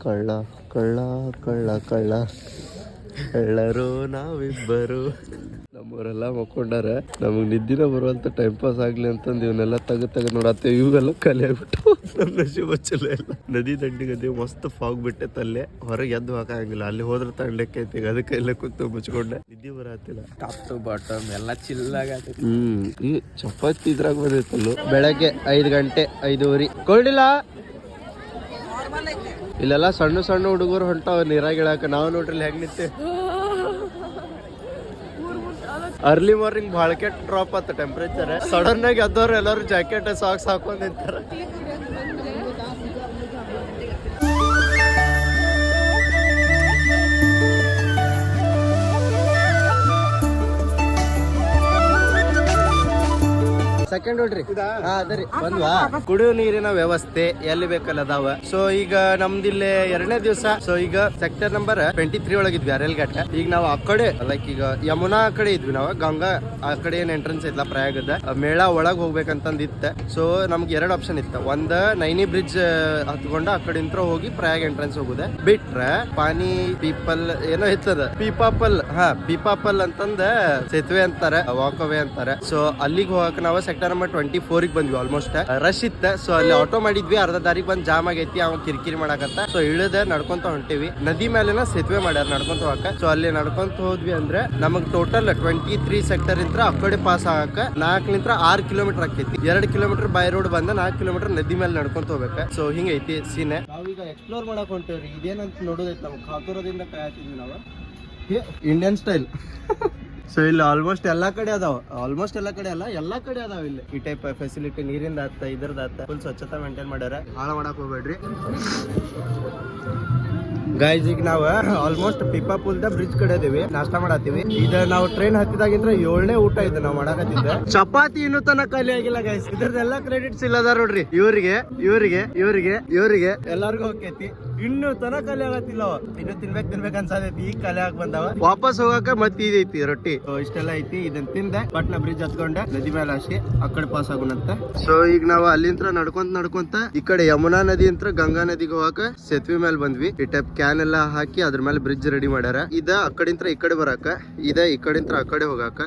ಕಳ್ಳ ಕಳ್ಳ ಕಳ್ಳ ಕಳ್ಳ ಕಳ್ಳರು ನಾವಿಬ್ಬರು. ನಮ್ಮವರೆಲ್ಲ ಮಕ್ಕೊಂಡಾರ. ನಮಗ್ ನಿದ್ದಿನ ಬರುವಂತ ಟೈಮ್ ಪಾಸ್ ಆಗ್ಲಿ ಅಂತಂದು ಇವನ್ನೆಲ್ಲ ತೆಗೆದು ನೋಡತ್ತೆ. ಇವೆಲ್ಲ ಖಾಲಿ ಆಗ್ಬಿಟ್ಟು ನಮ್ಮ ನಶೀಬ ಚಲೋ ಇಲ್ಲ. ನದಿ ದಂಡಿಗದೆ ಮಸ್ತ್ ಫಾಗ್ ಬಿಟ್ಟೆ ತಲ್ಲೆ. ಹೊರಗೆ ಎದ್ದು ಹಾಕಂಗಿಲ್ಲ. ಅಲ್ಲಿ ಹೋದ್ರೆ ತಣ್ಣಕ್ಕೆ ಐತಿ. ಅದಕ್ಕೆ ಎಲ್ಲ ಕೂತು ಮುಚ್ಕೊಂಡೆ. ನಿದ್ದೆ ಬರತ್ತಿಲ್ಲ. ಟಾಪ್ ಟು ಬಾಟಮ್ ಎಲ್ಲ ಚಿಲ್ಲಾಗ. ಈ ಚಪಾತಿ ಇದ್ರಾಗ ಬಂದಿತ್ತಲ್ಲ. ಬೆಳಗ್ಗೆ 5 ಗಂಟೆ 5:30 ಕೊಂಡಿಲ್ಲ. ಇಲ್ಲೆಲ್ಲ ಸಣ್ಣ ಸಣ್ಣ ಹುಡುಗರು ಹೊಂಟಾವ ನೀರಾಗ ಇಳಾಕ. ನಾವು ನೋಡ್ರಿ ಹೆಂಗ್ ನಿಂತೆ. ಅರ್ಲಿ ಮಾರ್ನಿಂಗ್ ಭಾಳ ಕೆಟ್ಟ ಡ್ರಾಪ್ ಆತ ಟೆಂಪರೇಚರ್. ಸಡನ್ ಆಗಿ ಎದ್ದವ್ರು ಎಲ್ಲರೂ ಜಾಕೆಟ್ ಸಾಕ್ಸ್ ಹಾಕೊಂಡ್ ನಿಂತಾರ. ಸೆಕೆಂಡ್ ನೋಡ್ರಿ. ಅದರಿ ಬಂದ್ವಾ. ಕುಡಿಯೋ ನೀರಿನ ವ್ಯವಸ್ಥೆ ಎಲ್ಲಿ ಬೇಕಲ್ಲ ಅದಾವ. ಸೊ ಈಗ ನಮ್ದಿಲ್ಲಿ 2ನೇ ದಿವಸ. ಸೊ ಈಗ ಸೆಕ್ಟರ್ ನಂಬರ್ 23 ಒಳಗಿದ್ವಿ ಅರೆಲ್ ಘಾಟ್. ಈಗ ನಾವು ಆ ಕಡೆ ಲೈಕ್ ಈಗ ಯಮುನಾ ಕಡೆ ಇದ್ವಿ. ನಾವು ಗಂಗಾ ಆ ಕಡೆ ಏನ್ ಎಂಟ್ರೆನ್ಸ್ ಐತ್ಲ ಪ್ರಯಾಗದ ಮೇಳ ಒಳಗ್ ಹೋಗ್ಬೇಕಂತಂದಿತ್ತ. ಸೊ ನಮ್ಗೆ 2 ಆಪ್ಷನ್ ಇತ್ತ. ಒಂದ್ ನೈನಿ ಬ್ರಿಡ್ಜ್ ಹತ್ಕೊಂಡ ಆ ಕಡೆ ಇಂತ್ರ ಹೋಗಿ ಪ್ರಯಾಗ್ ಎಂಟ್ರೆನ್ಸ್ ಹೋಗುದೆ. ಬಿಟ್ರೆ ಪಾನಿ ಪೀಪಲ್ ಏನೋ ಇತ್ತದ ಪೀಪಾಪಲ್ ಅಂತಂದ ಸೇತುವೆ ಅಂತಾರೆ, ವಾಕ್ ಅವೇ ಅಂತಾರೆ. ಸೊ ಅಲ್ಲಿಗೆ ಹೋಗಕ್ ನಾವು ಸೆಕ್ಟರ್ ನಂಬರ್ 24 ಬಂದ್ವಿ. ಆಲ್ಮೋಸ್ಟ್ ರಶ್ ಇತ್ತ. ಸೊ ಅಲ್ಲಿ ಆಟೋ ಮಾಡಿದ್ವಿ. ಅರ್ಧ ದಾರಿಗೆ ಬಂದ್ ಜಾಮ್ ಆಗೈತಿ. ಅವ್ ಕಿರಿಕಿರಿ ಮಾಡಕತ್ತ. ಸೊ ಇಳಿದ ನಡ್ಕೊಂತ ಹೊಂಟಿವಿ. ನದಿ ಮೇಲೆನ ಸೇತುವೆ ಮಾಡ್ಯಾರ ನಡ್ಕೊಂತ ಹೋಗಕ. ಸೊ ಅಲ್ಲಿ ನಡ್ಕೊಂತ ಹೋದ್ವಿ ಅಂದ್ರೆ ನಮಗ್ ಟೋಟಲ್ 23 ಸೆಕ್ಟರ್ ಇಂತ್ರ ಆ ಕಡೆ ಪಾಸ್ ಆಗಕ 4 6 ಕಿಲೋಮೀಟರ್ ಆಕೈತಿ. 2 ಕಿಲೋಮೀಟರ್ ಬೈ ರೋಡ್ ಬಂದ 4 ಕಿಲೋಮೀಟರ್ ನದಿ ಮೇಲೆ ನಡ್ಕೊಂತ ಹೋಗ್ಬೇಕ. ಸೊ ಹಿಂಗೈತಿ ಸೀನೆ. ನಾವೀಗ ಎಕ್ಸ್ಪ್ಲೋರ್ ಮಾಡಕ್ ಹೊಂಟೇವ್ರಿ. ಇದೇನಂತ ನೋಡೋದೈತಿ. ನಾವು ಕಾತುರದಿಂದ ಕಾಯತಿದ್ವಿ ನಾವು ಇಂಡಿಯನ್ ಸ್ಟೈಲ್. ಸೊ ಇಲ್ಲಿ ಆಲ್ಮೋಸ್ಟ್ ಎಲ್ಲಾ ಕಡೆ ಅದಾವ. ಆಲ್ಮೋಸ್ಟ್ ಎಲ್ಲಾ ಕಡೆ ಅಲ್ಲ, ಎಲ್ಲಾ ಕಡೆ ಅದಾವ ಇಲ್ಲಿ ಈ ಟೈಪ್ ಫೆಸಿಲಿಟಿ. ನೀರಿಂದ ಆತ ಇದ್ರದ್ದು ಆತ. ಫುಲ್ ಸ್ವಚ್ಛತಾ ಮೇಂಟೈನ್ ಮಾಡ್ಯಾರ. ಹಾಳ ಮಾಡಕ್ ಹೋಗ್ಬೇಡ್ರಿ ಗೈಸ್. ಈಗ ನಾವ್ ಆಲ್ಮೋಸ್ಟ್ ಪಿಪಾಪುಲ್ದ ಬ್ರಿಡ್ಜ್ ಕಡೆ ಇದೀವಿ. ನಾಷ್ಟ ಮಾಡತ್ತೀವಿ. ಇದ ನಾವು ಟ್ರೈನ್ ಹತ್ತಿದಾಗಿಂದ್ರ 7ನೇ ಊಟ ಇದೆ ನಾವು ಮಾಡಕತ್ತಿದ್ದ. ಚಪಾತಿ ಇನ್ನೂ ತನಕ ಖಾಲಿ ಆಗಿಲ್ಲ ಗೈಸ್. ಇದ್ರದ್ದೆಲ್ಲ ಕ್ರೆಡಿಟ್ಸ್ ಇಲ್ಲದ ನೋಡ್ರಿ. ಇವ್ರಿಗೆ ಎಲ್ಲಾರ್ಗು ಹೋಗ್ತೈತಿ. ಇನ್ನು ತನಕ ಖಾಲಿ ಆಗತ್ತಿಲ್ಲ. ಇನ್ನು ತಿನ್ಬೇಕ್ ಅನ್ಸತೈತಿ. ಈಗ ಖಾಲಿ ಆಗಿ ಬಂದಾವ. ವಾಪಸ್ ಹೋಗಕ ಮತ್ತೆ ಇದೈತಿ ರೊಟ್ಟಿ. ಇಷ್ಟೆಲ್ಲ ಐತಿ. ಇದನ್ನ ತಿಂದೆ ಪಟ್ನ ಬ್ರಿಡ್ಜ್ ಹತ್ಕೊಂಡೆ ನದಿ ಮೇಲೆ ಹಾಸಿ ಆ ಕಡೆ ಪಾಸ್ ಆಗುಣಂತ. ಸೊ ಈಗ ನಾವು ಅಲ್ಲಿಂತ್ರ ನಡ್ಕೊಂತ ಈ ಕಡೆ ಯಮುನಾ ನದಿ ಅಂತ ಗಂಗಾ ನದಿಗೆ ಹೋಗಕ ಸೇತುವೆ ಮೇಲೆ ಬಂದ್ವಿ. ಈ ಟೈಪ್ ಕ್ಯಾನ್ ಎಲ್ಲ ಹಾಕಿ ಅದ್ರ ಮೇಲೆ ಬ್ರಿಡ್ಜ್ ರೆಡಿ ಮಾಡ್ಯಾರ. ಇದ ಆ ಕಡೆಂತ್ರ ಈ ಕಡೆ ಬರಾಕ, ಇದ ಈ ಕಡೆಂತ್ರ ಆ ಕಡೆ ಹೋಗಾಕ.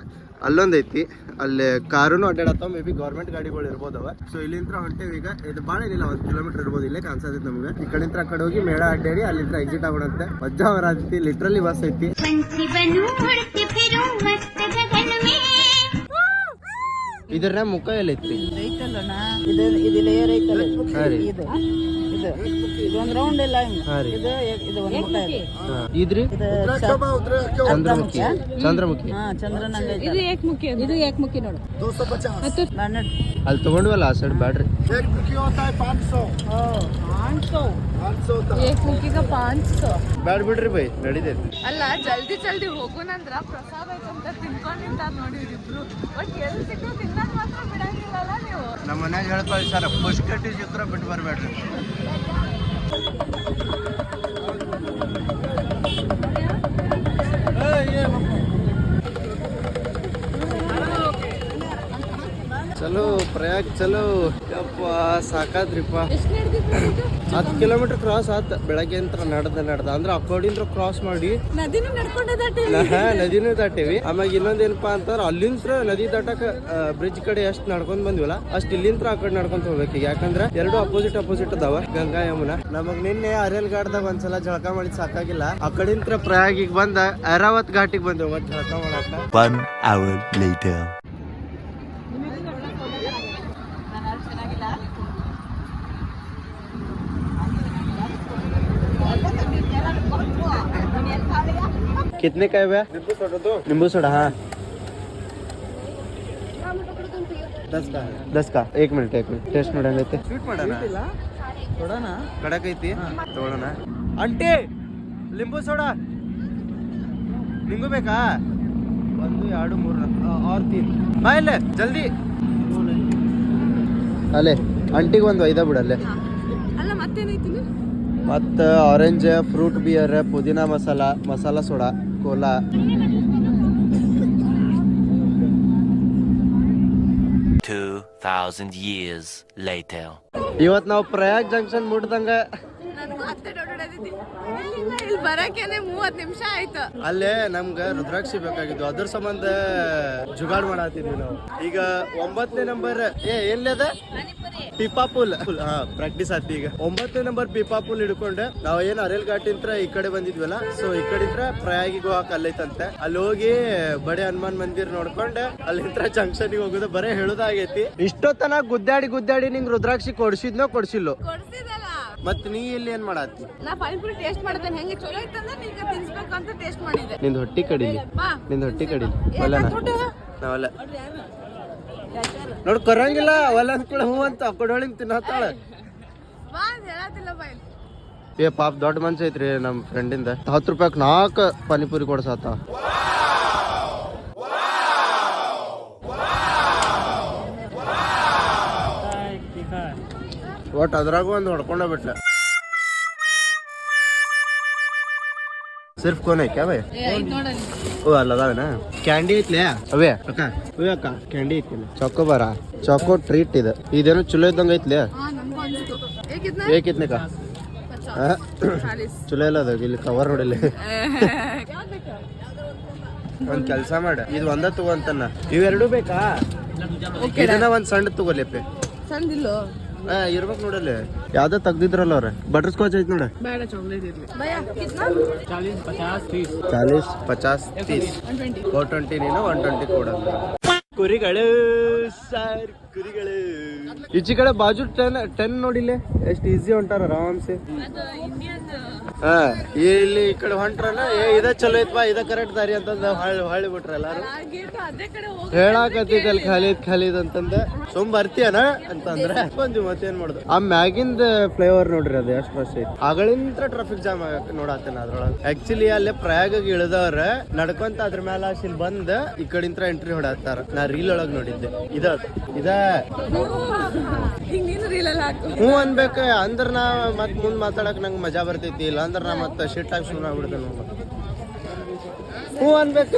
ಅಲ್ಲೊಂದೈತಿ. ಅಲ್ಲಿ ಕಾರುನು ಅಡ್ಡಾಡತ್ತಾವ. ಮೇ ಬಿ ಗೌರ್ಮೆಂಟ್ ಗಾಡಿಗಳು ಇರ್ಬೋದವ. ಸೊ ಇಲ್ಲಿಂತ್ರ ಹೊಂಟೇವಿ. ಈಗ ಇದು ಬಾಳ ಇಲ್ಲ, 1 ಕಿಲೋಮೀಟರ್ ಇರ್ಬೋದು. ಇಲ್ಲೇ ಕಾಣಿಸತೈತಿ ನಮ್ಗೆ. ಈ ಕಡೆಂತ್ರ ಆ ಕಡೆ ಹೋಗಿ ಮೇಳ ಅಡ್ಡಾಡಿ ಅಲ್ಲಿಂತ್ರ ಎಕ್ಸಿಟ್ ಆಗೋಣಂತೆ. ಮಜ್ಜಾ ಬರತೈತಿ. ಲಿಟ್ರಲಿ ಬಸ್ ಐತಿ. ಇದ್ರ ಮುಖ ಎಲ್ಲ ಐತಿ. ಇದೊಂದ್ ರೌಂಡ್ ಇಲ್ಲ. ಇದ್ರಿ ಚಂದ್ರಮುಖಿ. ಇದು ಏಕಮುಖಿ ನೋಡು. ಅಲ್ಲಿ ತಗೊಂಡ್ವಲ್ಲ ಆ ಸೈಡ್ ಬ್ಯಾಡ್ರಿ. ಏಕಮುಖಿಗ 500 ಬ್ಯಾಡ್ ಬಿಡ್ರಿ ಬೈ, ನಡಿದೈತಿ. ಅಲ್ಲ ಜಲ್ದಿ ಹೋಗೋಣಂದ್ರ ಪ್ರಸಾದ ಅಂತ ತಿನ್ಕೊಂಡ್ ನಿಂತಾರ ನೋಡಿ ಇಬ್ರು. ಬಟ್ ಎಲ್ಲಿ ಸಿಕ್ಕರು ತಿನ್ನಕ್ ಮಾತ್ರ ಬಿಡಂಗಿಲ್ಲಲ್ಲ ನೀವು. ನಮ್ಮ ಮನ್ಯಾಗ ಹೇಳ್ಕೊಳ್ಳಿ ಸರ್, ಪುಷ್ಕಟ್ಟಿ ಚಿತ್ರ ಬಿಟ್ಟು ಬರ್ಬೇಡ್ರಿ. ಚಲೋ ಪ್ರಯಾಗ್ ಚಲೋ. ಯಪ್ಪ ಸಾಕಾದ್ರಿಪ್ಪ. 10 ಕಿಲೋಮೀಟರ್ ಕ್ರಾಸ್ ಆತ. ಬೆಳಗ್ಗೆ ಅಂತ ನಡೆದ ಅಂದ್ರೆ ಅಕೋಡಿಂದ್ರ ಕ್ರಾಸ್ ಮಾಡಿ ನದಿನೂ ದಾಟೇವಿ. ಆಮ್ಯಾಗ ಇನ್ನೊಂದೇನಪ್ಪಾ ಅಂತಂದ್ರೆ ಅಲ್ಲಿಂತ್ರ ನದಿ ದಾಟಕ ಬ್ರಿಡ್ಜ್ ಕಡೆ ಎಷ್ಟ್ ನಡ್ಕೊಂಡ್ ಬಂದಿವಲ್ಲ ಅಷ್ಟ್ ಇಲ್ಲಿಂತ್ರ ಆ ಕಡೆ ನಡ್ಕೊಂತ ಹೋಗ್ಬೇಕು. ಯಾಕಂದ್ರೆ 2 ಅಪೋಸಿಟ್ ಅದಾವ, ಗಂಗಾ ಯಮುನಾ. ನಮಗ್ ನಿನ್ನೆ ಅರೇಲ್ ಘಾಟ್ದಾಗ ಒಂದ್ಸಲ ಜಳಕ ಮಾಡಿ ಸಾಕಾಗಿಲ್ಲ. ಆ ಕಡೆಂತ್ರ ಪ್ರಯಾಗಿಗೆ ಬಂದ ಐರಾವತ್ ಘಾಟಿಗೆ ಬಂದೇವ್ ಮತ್ತೆ ಜಳಕ ಮಾಡಾಕ. 1 hour later. कितने का है? नींबू सोडा. हाँ 10 का. 1 मिनट ಟೇಸ್ಟ್ ಮಾಡೋಣ. ಸ್ವೀಟ್ ಮಾಡೋಣ. ಕಡಕ್ ಐತಿ ತಗೊಳ್ಳೋಣ. ಅಂಟಿ ಲಿಂಬು ಸೋಡಾ. ನಿಂಗು ಬೇಕಾ? 1 2 3 और 3 ಬಾಯಲ್ಲೇ ಜಲ್ದಿ. ಅಲ್ಲೇ ಅಂಟಿಗೆ ಒಂದು 5 ಬಿಡಲ್ಲೇ. ಅಲ್ಲ ಮತ್ತೇನೈತಿ? ಮತ್ತು ಆರೆಂಜ್, ಫ್ರೂಟ್ ಬಿಯರ್, ಪುದೀನಾ masala soda, cola. 2000 years later. ಇವತ್ತು ನಾವು ಪ್ರಯಾಗ್ ಜಂಕ್ಷನ್ ಮುಟ್ದಂಗ ಇಲ್ಲಿ ಬರಕೇನೆ 30 ನಿಮಿಷ ಆಯ್ತು. ಅಲ್ಲೇ ನಮ್ಗ ರುದ್ರಾಕ್ಷಿ ಬೇಕಾಗಿದ್ದು, ಅದ್ರ ಸಂಬಂಧ ಜುಗಾಡ್ ಮಾಡತ್ತಿದ್ವಿ ನಾವು. ಈಗ 9ನೇ ನಂಬರ್ ಎಲ್ಲದ ಪಿಪಾಪುಲ್ ಪ್ರಾಕ್ಟೀಸ್ ಆತಿ. ಈಗ 9ನೇ ನಂಬರ್ ಪಿಪಾಪುಲ್ ಹಿಡ್ಕೊಂಡು ನಾವ್ ಏನ್ ಅರೇಲ್ ಘಾಟಿಂತ್ರ ಈ ಕಡೆ ಬಂದಿದ್ವಲ್ಲ, ಸೊ ಈ ಕಡೆಂತ್ರ ಪ್ರಯಾಗಿಗೆ ಹೋಗಕ್ ಅಲ್ಲೈತಂತೆ. ಅಲ್ಲಿ ಹೋಗಿ ಬಡೆ ಹನುಮಾನ್ ಮಂದಿರ್ ನೋಡ್ಕೊಂಡು ಅಲ್ಲಿಂತ್ರ ಜಂಕ್ಷನ್ ಹೋಗುದು ಬರೇ ಹೇಳುದಾಗೈತಿ. ಇಷ್ಟೊತ್ತನ ಗುದ್ದಾಡಿ ನಿಂಗ್ ರುದ್ರಾಕ್ಷಿ ಕೊಡ್ಸಿದ್ನೋ ಕೊಡ್ಸಿಲ್ಲೋ? ಕೊಡ್ಸಿದಲ್ಲ. ಮತ್ ನೀ ಇಲ್ಲಿ ಏನ್ ಮಾಡತ್ತಿ? ನಾ ಪಾನಿಪುರಿ ಟೇಸ್ಟ್ ಮಾಡ್ತೇನೆ, ಹೆಂಗೆ ಚಲೋ ಇತ್ತಂದ್ರೆ ನಿಂಗೆ ತಿನ್ಸ್ಬೇಕು ಅಂತ ಟೇಸ್ಟ್ ಮಾಡಿದೆ. ನಿಂದ್ ಹೊಟ್ಟಿ ಕಡಿಲಿ, ಬಾ. ನಿಂದ್ ಹೊಟ್ಟಿ ಕಡಿಲಿ. ನಾವಲ್ಲ ನೋಡ್ ಕೊರಂಗಿಲ್ಲ ಒಲ್ಲ ಅಂದ್ಕೂಡ ಹೂ ಅಂತ ಕೊಡೋಳಿಂಗ್ ತಿನ್ನತ್ತಾಳ. ಬಾ ಅಂತ ಹೇಳತ್ತಿಲ್ಲ ಬಾ ಇಲ್ಲಿ. ಏ ಪಾಪ ದೊಡ್ಡ ಮನ್ಸ ಐತ್ರಿ ನಮ್ ಫ್ರೆಂಡಿಂದ. 10 ರೂಪಾಯಿಗೆ 4 ಪಾನಿಪುರಿ ಕೊಡ್ಸಾತ. ಒಟ್ ಅದ್ರಾಗೂ ಒಂದು ಹೊಡ್ಕೊಂಡ ಬಿಟ್ಲ. ಸಿರ್ಫ್ ಕೋನ್ ಐಕ್ಯಾ ಬೈ? ಓ ಅಲ್ಲದಾವನ ಕ್ಯಾಂಡಿ ಐತ್ಲೆ ಅವೇ ಅಕ್ಕ. ಅವೇ ಅಕ್ಕ ಕ್ಯಾಂಡಿ ಐತಿಲ್ಲ, ಚಾಕೋಬಾರ ಚಾಕೋ ಟ್ರೀಟ್ ಇದು. ಇದೇನೋ ಚಲೋ ಇದ್ದಂಗ ಐತ್ಲೆ. ಏಕಿತ್ನೇಕ ಚಲೋ ಇಲ್ಲ ಅದ. ಇಲ್ಲಿ ಕವರ್ ನೋಡಿಲ್ಲ. ಒಂದ್ ಕೆಲ್ಸ ಮಾಡ, ಇದು ಒಂದ ತಗೋಂತನ್ನ. ಇವೆರಡು ಬೇಕಾ? ಇದನ್ನ ಒಂದ್ ಸಣ್ಣ ತಗೋಲಿಪ್ಪೆ. ಸಣ್ಣದಿಲ್ಲೋ ಇರ್ಬೇಕು ನೋಡಲ್ಲಿ. ಯಾವ್ದೋ ತೆಗ್ದಿದ್ರಲ್ಲ ಅವ್ರ. ಬಟರ್ ಸ್ಕಾಚ್ ಐತಿ ನೋಡ. ಬೇಡ ಚಾಕ್ಲೇಟ್ ಇರ್ಲಿ. ಭಯ್ಯಾ ಕಿತ್ನಾ? 40 50 30 420 ನೀನು 120 ಕೊಡ. ಕುರಿಗಳು ಸರ್, ಕುರಿಗಳು. ಈಚೆ ಕಡೆ ಬಾಜು 10 ನೋಡಿಲ್ಲ ಎಷ್ಟು ಈಸಿ ಹೊಂಟಾರ ಆರಾಮ್ಸೆ. ಹಾ ಇಲ್ಲಿ ಈ ಕಡೆ ಹೊಂಟ್ರಲ್ಲ, ಇದ ಚಲೋ ಐತ್ಪಾ, ಇದ ಕರೆಕ್ಟ್ ದಾರಿ ಅಂತಂದ ಹೊಳ್ಳಿ ಬಿಟ್ರ ಎಲ್ಲಾರು. ಹೇಳಾಕತ್ತಿದ್ದಲ್ ಖಾಲಿ ಅಂತಂದ ಸುಮ್ ಬರ್ತೀಯನ ಅಂತಂದ್ರ ಬಂದ್ವಿ. ಮತ್ತೇನ್ ಮಾಡುದು. ಆ ಮ್ಯಾಗಿಂದ ಫ್ಲೇವರ್ ನೋಡ್ರಿ, ಅದು ಎಷ್ಟು ವರ್ಷ ಐತಿ. ಆಗಳಿಂತ್ರ ಟ್ರಾಫಿಕ್ ಜಾಮ್ ನೋಡತ್ತೇನ ಅದ್ರೊಳಗ. ಆಕ್ಚುಲಿ ಅಲ್ಲೇ ಪ್ರಯಾಗ ಇಳಿದವ್ರ ನಡ್ಕೊಂತ ಅದ್ರ ಮೇಲೆ ಇಲ್ಲಿ ಬಂದ್ ಈ ಕಡಿಂತ್ರ ಎಂಟ್ರಿ ಹೊಡತ್ತಾರ. ನಾ ರೀಲ್ ಒಳಗ್ ನೋಡಿದ್ದೆ. ಇದ ಹ್ಞೂ ಅನ್ಬೇಕ ಅಂದ್ರ ನಾ ಮತ್ ಮುಂದ್ ಮಾತಾಡಕ್ ನಂಗೆ ಮಜಾ ಬರ್ತೈತಿ. ಇಲ್ಲ ಅಂದ್ರ ನಾ ಮತ್ತ ಶಿಟ್ಟಾಗಿ ಸುಮ್ಮನೆ ಆಗ್ಬಿಡ್ತೇನೆ. ಹ್ಞೂ ಅನ್ಬೇಕ.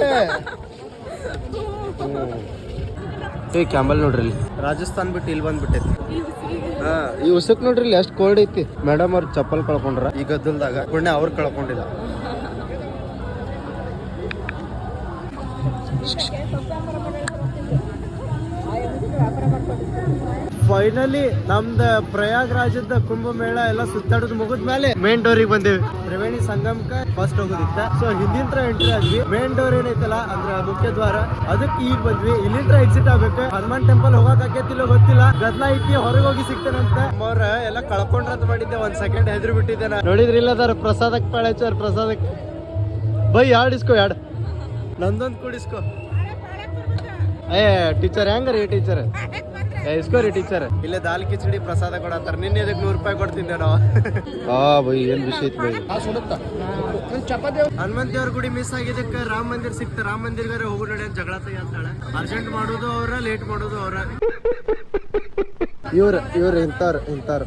ಏ ಕ್ಯಾಂಬಲ್ ನೋಡ್ರಿ ಇಲ್ಲಿ ರಾಜಸ್ಥಾನ್ ಬಿಟ್ಟು ಇಲ್ಲಿ ಬಂದ್ಬಿಟ್ಟೈತಿ. ಹಾ ಈ ಉಸಕ್ ನೋಡ್ರಿ ಇಲ್ಲಿ ಎಷ್ಟು ಕೋಲ್ಡ್ ಐತಿ. ಮೇಡಮ್ ಅವ್ರ ಚಪ್ಪಲ್ ಕಳ್ಕೊಂಡ್ರ ಈ ಗದ್ದಲ್ದಾಗ. ಪುಣ್ಯ ಅವ್ರು ಕಳ್ಕೊಂಡಿಲ್ಲ. ಫೈನಲಿ ನಮ್ದ ಪ್ರಯಾಗ್ರಾಜದ ಕುಂಭಮೇಳ ಎಲ್ಲ ಸುತ್ತಾಡೋದು ಮುಗಿದ್ಮೇಲೆ ಮೇನ್ ಡೋರಿಗೆ ಬಂದೇವಿ. ತ್ರಿವೇಣಿ ಸಂಗಮಕ್ಕ ಫಸ್ಟ್ ಹೋಗೋದಿತ್ತ. ಸೊ ಹಿಂದಿಂತ್ರ ಎಂಟ್ರಿ ಆದ್ವಿ. ಮೇನ್ ಡೋರ್ ಏನೈತಲ್ಲ ಅಂದ್ರ ಮುಖ್ಯ ದ್ವಾರ, ಅದಕ್ಕೆ ಈಗ ಬಂದ್ವಿ. ಇಲ್ಲಿಂತ್ರ ಎಕ್ಸಿಟ್ ಆಗ್ಬೇಕು. ಹನುಮಾನ್ ಟೆಂಪಲ್ ಹೋಗಕ್ ಆಕೇತಿಲ್ಲ ಗೊತ್ತಿಲ್ಲ. ಗದ್ಲ ಐತಿ, ಹೊರಗೆ ಹೋಗಿ ಸಿಗ್ತೇನಂತ. ಅವ್ರ ಎಲ್ಲ ಕಳ್ಕೊಂಡ್ರಂತ ಮಾಡಿದ್ದೆ. 1 ಸೆಕೆಂಡ್ ಹೆದ್ರಿ ಬಿಟ್ಟಿದ್ದೆ. ನೋಡಿದ್ರಿಲ್ಲ ಅದಾರ ಪ್ರಸಾದಕ್ಕೆ ಪಾಳಾಚಾರ. ಪ್ರಸಾದಕ್ಕೆ ಬೈ 2 ಇಸ್ಕೋ 2 ನಂದೊಂದು ಕೂಡಿಸ್ಕೋ. ಏ ಟೀಚರ್ ಹೆಂಗ್ರಿ ಟೀಚರ್? ಇಸ್ಕೋರಿ ಟೀಚರ್. ಇಲ್ಲೇ ದಾಲ್ ಕಿಚಡಿ ಪ್ರಸಾದ ಕೊಡತ್ತಾರ. ನಿನ್ನೆ ಇದಕ್ಕೆ 100 ರೂಪಾಯಿ ಕೊಡ್ತಿದ್ದೆ ನಾವು. ಬೈ ಏನ್ ವಿಷಯ ಐತಿ ಬೈ. ಹನುಮಂತ ದೇವ್ರ ಗುಡಿ ಮಿಸ್ ಆಗಿದ್ದಕ್ಕೆ ರಾಮ ಮಂದಿರ್ ಸಿಕ್ತ. ರಾಮ ಮಂದಿರ್ಗಾರ ಹೋಗು ನೋಡಿ ಅಂತ ಜಗಳ ತೆಗಿತಾಳೆ. ಅರ್ಜೆಂಟ್ ಮಾಡೋದು ಅವ್ರ, ಲೇಟ್ ಮಾಡೋದು ಅವ್ರ. ಇವ್ರ ಇಂತಾರ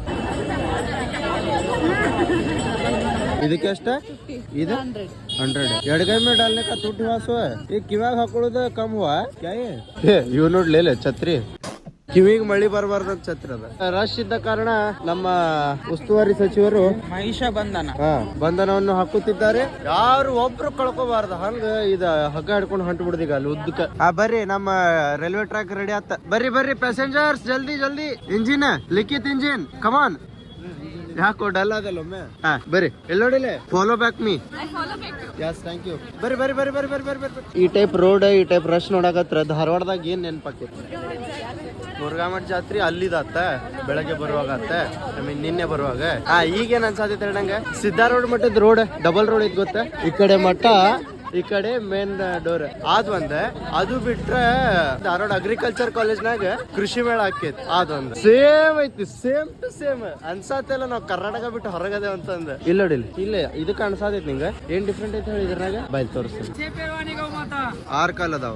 ಇದಕ್ಕೆ ಎಷ್ಟ? ಇದು 100. ಎಡಗೈ ಮೇಲೆ ಡಾಲ್ನೆ का टूट हुआ सो ये ಕಿವಾಗ ಹಾಕೊಳ್ಳೋದು ಕಮ್ ಹುವಾ ಕ್ಯಾ ಇವ್ ನೋಡ್ಲೇಲೆ ಛತ್ರಿ. ಕಿವಿಗೆ ಮಳಿ ಬರಬಾರ್ದಂತ ಛತ್ರಿ ಅದ. ರಶ್ ಇದ್ದ ಕಾರಣ ನಮ್ಮ ಉಸ್ತುವಾರಿ ಸಚಿವರು ಮಹಿಷ ಬಂಧನವನ್ನು ಹಾಕುತ್ತಿದ್ದಾರೆ. ಯಾರು ಒಬ್ರು ಕಳ್ಕೋಬಾರ್ದು ಹಂಗ ಇದ ಹಗ್ಗ ಹಿಡ್ಕೊಂಡು ಹೊಂಟು ಬಿಡುದು. ಈಗ ಅಲ್ಲಿ ಉದ್ದಕ್ಕ ಬರ್ರಿ, ನಮ್ಮ ರೈಲ್ವೆ ಟ್ರ್ಯಾಕ್ ರೆಡಿ ಆತ. ಬರ್ರಿ ಪ್ಯಾಸೆಂಜರ್ಸ್, ಜಲ್ದಿ ಇಂಜಿನ್ ಲಿಖಿತ್ ಇಂಜಿನ್ ಕಮಾನ್. ಯಾಕೋ ಡಲ್ ಅದಲ್ಲ ಒಮ್ಮೆ. ಬರ್ರಿ ಎಲ್ಲಿ ನೋಡಿಲ್ಲ. Follow back me. Yes thank you. ಬರ್ರಿ. ಈ ಟೈಪ್ ರೋಡ್, ಈ ಟೈಪ್ ರಶ್ ನೋಡಕತ್ರ ಧಾರವಾಡದಾಗ ಏನ್ ನೆನಪಾಕೈತಿ? ಮುರುಘಾಮಠ ಜಾತ್ರೆ ಅಲ್ಲಿದಾತ ಬೆಳಗ್ಗೆ ಬರುವಾಗ. ನಿನ್ನೆ ಬರುವಾಗ ಈಗೇನ್ ಅನ್ಸಾತೈತೆ ನಂಗೆ, ಸಿದ್ದಾರೂಢ ಮಠದ ರೋಡ್ ಡಬಲ್ ರೋಡ್ ಐತಿ ಗೊತ್ತ. ಈ ಕಡೆ ಮಠ, ಈ ಕಡೆ ಮೇನ್ ಡೋರ್ ಅದೊಂದ. ಅದು ಬಿಟ್ರೆ ಧಾರವಾಡ ಅಗ್ರಿಕಲ್ಚರ್ ಕಾಲೇಜ್ನಾಗ ಕೃಷಿ ಮೇಳ ಆಕೈತಿ. ಅದೊಂದು ಸೇಮ್ ಐತಿ, ಸೇಮ್ ಟು ಸೇಮ್ ಅನ್ಸಾತಿಲ್ಲ. ನಾವ್ ಕರ್ನಾಟಕ ಬಿಟ್ಟು ಹೊರಗದೆ ಅಂತಂದ. ಇಲ್ಲ ನೋಡಿಲ್ಲ, ಇಲ್ಲ ಇದಕ್ಕೆ ಅನ್ಸಾತೈತಿ ನಿಂಗ. ಏನ್ ಡಿಫ್ರೆಂಟ್ ಐತಿ ಹೇಳಿ ಇದ್ರಾಗ? ಬೈಲ್ ತೋರಿಸ್ತೀನಿ. 6 ಕಾಲ್ ಅದಾವ.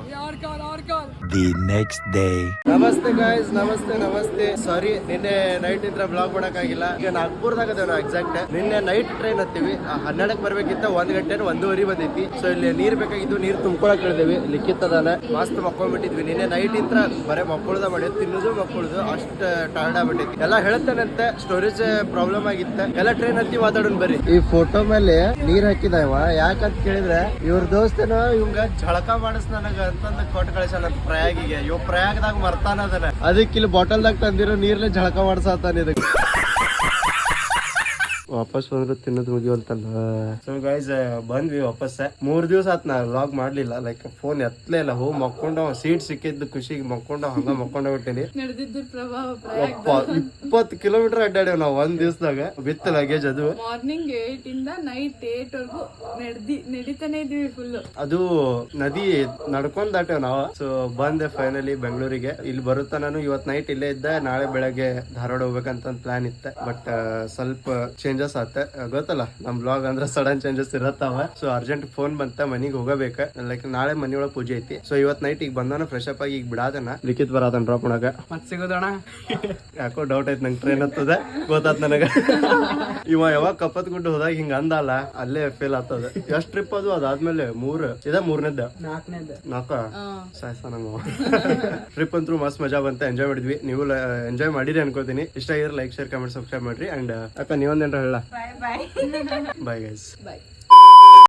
The next day. ನಮಸ್ತೆ ಗಾಯ್ಸ್, ನಮಸ್ತೆ. ಸಾರಿ ನಿನ್ನೆ ನೈಟ್ ಇದ್ರ ಬ್ಲಾಗ್ ಮಾಡಕ್ಕಾಗಿಲ್ಲ. ಈಗ ನಾಗ್ಪುರ್ದಾಗ ಅದೇವ ನಾವು ಎಕ್ಸಾಕ್ಟ್. ನಿನ್ನೆ ನೈಟ್ ಟ್ರೈನ್ ಹತ್ತೀವಿ. 12ಕ್ಕೆ ಬರ್ಬೇಕಿತ್ತ, 1 ಗಂಟೆ 1:15 ಬಂದೈತಿ. ಸೊ ಇಲ್ಲಿ ಇಲ್ಲಿ ನೀರ್ ಬೇಕಾಗಿದ್ದು ನೀರ್ ತುಂಬ್ಕೊಳಕ್ ಹೇಳಿದ್ವಿ. ಲಿಖಿತ್ ಅದಾನ ಮಸ್ತ್ ಮಕ್ಕೊಂಡ್ಬಿಟ್ಟಿದ್ವಿ. ನಿನ್ನೆ ನೈಟ್ ಇಂತ್ರ ಬರೇ ಮಕ್ಕಳದ ಮಾಡಿ ತಿನ್ನೋದು ಮಕ್ಕಳದು ಅಷ್ಟ ಟೈರ್ಡ್ ಆಗ್ಬಿಟ್ಟೈತಿ. ಎಲ್ಲ ಹೇಳ್ತಾನಂತೆ ಸ್ಟೋರೇಜ್ ಪ್ರಾಬ್ಲಮ್ ಆಗಿತ್ತ. ಎಲ್ಲ ಟ್ರೈನ್ ಹತ್ತಿ ಮಾತಾಡೋಣ ಬರ್ರಿ. ಈ ಫೋಟೋ ಮೇಲೆ ನೀರ್ ಹಾಕಿದವ ಯಾಕಂತ ಕೇಳಿದ್ರೆ ಇವ್ರ ದೋಸ್ತನ ಇವಂಗ ಝಳಕ ಮಾಡಿಸ್ ನನಗ ಅಂತಂದ ಕೊಟ್ಟು ಕಳಿಸಲ್ಲ ಪ್ರಯಾಗಿಗೆ. ಇವ್ ಪ್ರಯಾಗದಾಗ ಮರ್ತಾನ ಅದನ್ನ. ಅದಕ್ಕೆ ಇಲ್ಲಿ ಬಾಟಲ್ದಾಗ ತಂದಿರೋ ನೀರ್ಲೆ ಝಳಕ ಮಾಡ್ಸಾತಾನ ಇದಕ್ಕೆ. ವಾಪಸ್ ಬಂದ್ರು ತಿನ್ನೋದು ಮುಗಿಯುವಂತಲ್ಲ. ಸೊ ಗೈಸ್ ಬಂದ್ವಿ ವಾಪಸ್. 3 ದಿವಸ ಆತ್ ನಾ ವ್ಲಾಗ್ ಮಾಡ್ಲಿಲ್ಲ. ಲೈಕ್ ಫೋನ್ ಎತ್ತಲೇ ಇಲ್ಲ. ಹೋಗಿ ಮಕ್ಕೊಂಡ ಸೀಟ್ ಸಿಕ್ಕಿದ್ದು ಖುಷಿಗೆ ಮಕ್ಕೊಂಡ ಹಂಗ ಮಕ್ಕೊಂಡ ಬಿಟ್ಟಿನಿ. ನಡೆದಿದ್ದು ಪ್ರಭಾವ 20 ಕಿಲೋಮೀಟರ್ ಅಡ್ಡಾಡೇವ್ ನಾವ್ 1 ದಿವಸದಾಗ ವಿತ್ ಲಗೇಜ್. ಅದು ಮಾರ್ನಿಂಗ್ 8 ಇಂದ ನೈಟ್ 8 ವರ್ಗು ನಡಿತಾನೆ ಇದ್ವಿ ಫುಲ್. ಅದು ನದಿ ನಡ್ಕೊಂಡ್ ದಾಟೇವ್ ನಾವು. ಸೊ ಬಂದೆ ಫೈನಲಿ ಬೆಂಗಳೂರಿಗೆ. ಇಲ್ಲಿ ಬರುತ್ತಾ ನಾನು ಇವತ್ ನೈಟ್ ಇಲ್ಲೇ ಇದ್ದೆ. ನಾಳೆ ಬೆಳಗ್ಗೆ ಧಾರವಾಡ ಹೋಗ್ಬೇಕಂತ ಪ್ಲಾನ್ ಇತ್ತ. ಬಟ್ ಸ್ವಲ್ಪ ಚೇಂಜಸ್ ಆತ. ಗೊತ್ತಲ್ಲ ನಮ್ ಬ್ಲಾಗ್ ಅಂದ್ರೆ ಸಡನ್ ಚೇಂಜಸ್ ಇರತ್ತಾವ. ಸೊ ಅರ್ಜೆಂಟ್ ಫೋನ್ ಬಂತ ಮನಿಗ್ ಹೋಗಬೇಕ. ಲೈಕ್ ನಾಳೆ ಮನಿಯೊಳಗ್ ಪೂಜೆ ಐತಿ. ಸೊ ಇವತ್ ನೈಟ್ ಈಗ ಬಂದಾನ ಫ್ರೆಶ್ ಅಪ್ ಆಗಿ ಈಗ ಬಿಡಾದನ. ಲಿಖಿತ್ ಬರಾದನ್ ಡ್ರಾಪ್ ಮಾಡಾಕ. ಮತ್ ಸಿಗೋದಣ. ಯಾಕೋ ಡೌಟ್ ಐತ್ ನಂಗೆ ಟ್ರೈನ್ ಹತ್ತದ ಗೊತ್ತಾತ್ ನನಗ. ಇವ ಯಾವಾಗ ಕಪ್ಪತ್ ಗುಡ್ಡ ಹೋದಾಗ ಹಿಂಗ ಅಂದಲ್ಲ ಅಲ್ಲೇ ಫೇಲ್ ಆಗ್ತದ. ಎಷ್ಟ್ ಟ್ರಿಪ್ ಅದು ಅದಾದ್ಮೇಲೆ 3 ಇದ 4ನೇದ 4 ಸಾಯ್ಸ ನಮ್ಮ ಟ್ರಿಪ್ ಅಂತೂ ಮಸ್ತ್ ಮಜಾ ಬಂತ. ಎಂಜಾಯ್ ಮಾಡಿದ್ವಿ. ನೀವು ಎಂಜಾಯ್ ಮಾಡಿರಿ ಅನ್ಕೋತೀನಿ. ಇಷ್ಟ ಆಗಿದ್ರೆ ಲೈಕ್ ಶೇರ್ ಕಮೆಂಟ್ ಸಬ್ಸ್ಕ್ರೈಬ್ ಮಾಡ್ರಿ. ಅಂಡ್ ಅಕ್ಕ ನೀವೊಂದೇನ್ರ ಹೇಳ. ಬಾಯ್ ಬಾಯ್ ಬಾಯ್ ಗೈಸ್. ಬಾಯ್.